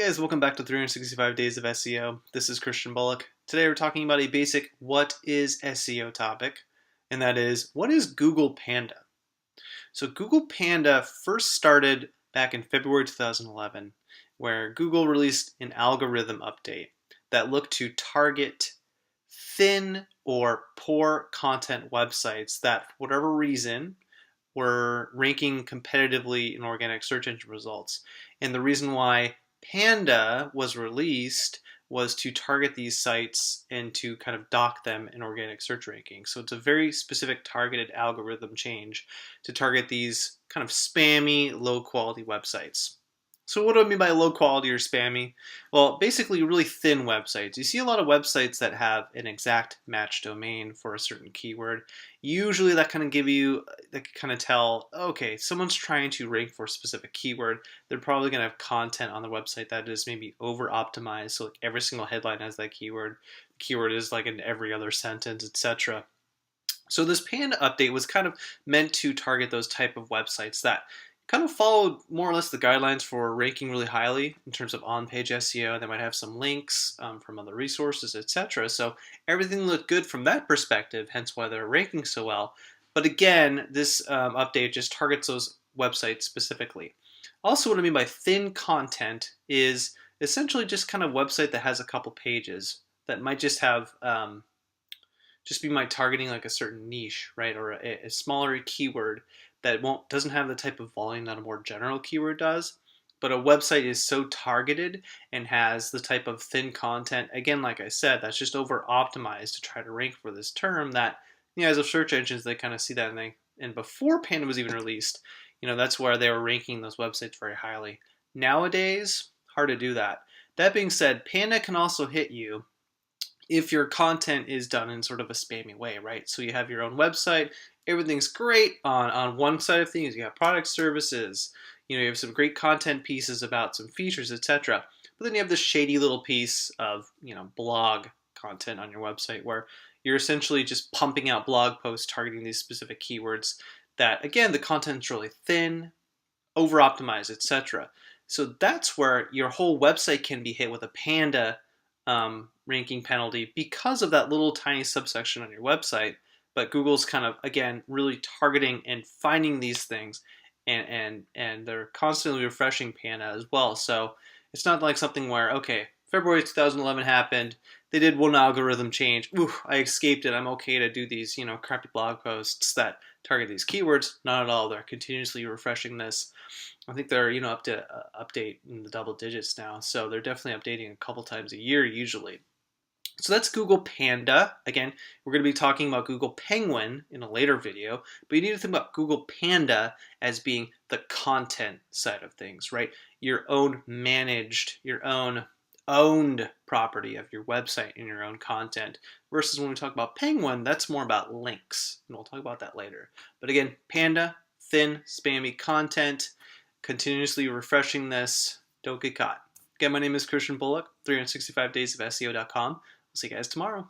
guys, welcome back to 365 Days of SEO. This is Christian Bullock. Today we're talking about a basic what is SEO topic, and that is, what is Google Panda? So Google Panda first started back in February 2011, where Google released an algorithm update that looked to target thin or poor content websites that, for whatever reason, were ranking competitively in organic search engine results. And the reason why Panda was released was to target these sites and to kind of dock them in organic search rankings. So it's a very specific targeted algorithm change to target these kind of spammy, low quality websites. So what do I mean by low quality or spammy? Well, basically really thin websites. You see a lot of websites that have an exact match domain for a certain keyword. Usually that kind of tell, okay, someone's trying to rank for a specific keyword. They're probably going to have content on the website that is maybe over optimized. So like every single headline has that keyword. The keyword is like in every other sentence, etc. So this Panda update was kind of meant to target those type of websites that kind of followed more or less the guidelines for ranking really highly in terms of on-page SEO. They might have some links from other resources, etc. So everything looked good from that perspective, hence why they're ranking so well. But again, this update just targets those websites specifically. Also, what I mean by thin content is essentially just kind of website that has a couple pages that might just have just be targeting like a certain niche, right, or a smaller keyword that doesn't have the type of volume that a more general keyword does. But a website is so targeted and has the type of thin content, again, like I said, that's just over optimized to try to rank for this term that, as of search engines, they kind of see that and before Panda was even released, that's where they were ranking those websites very highly. Nowadays, hard to do that. That being said, Panda can also hit you if your content is done in sort of a spammy way, right? So you have your own website, everything's great on one side of things. You have product services, you have some great content pieces about some features, etc. But then you have this shady little piece of, blog content on your website where you're essentially just pumping out blog posts targeting these specific keywords that, again, the content's really thin, over-optimized, etc. So that's where your whole website can be hit with a Panda ranking penalty because of that little tiny subsection on your website. But Google's kind of, again, really targeting and finding these things, and they're constantly refreshing Panda as well. So it's not like something where, okay, February 2011 happened, they did one algorithm change, ooh, I escaped it, I'm okay to do these, crappy blog posts that target these keywords. Not at all. They're continuously refreshing this. I think they're, up to update in the double digits now. So they're definitely updating a couple times a year usually. So that's Google Panda. Again, we're going to be talking about Google Penguin in a later video, but you need to think about Google Panda as being the content side of things, right? Your own managed, your own owned property of your website and your own content, versus when we talk about Penguin, that's more about links, and we'll talk about that later. But again, Panda, thin, spammy content, continuously refreshing this, don't get caught. Again, my name is Christian Bullock, 365daysofseo.com. We'll see you guys tomorrow.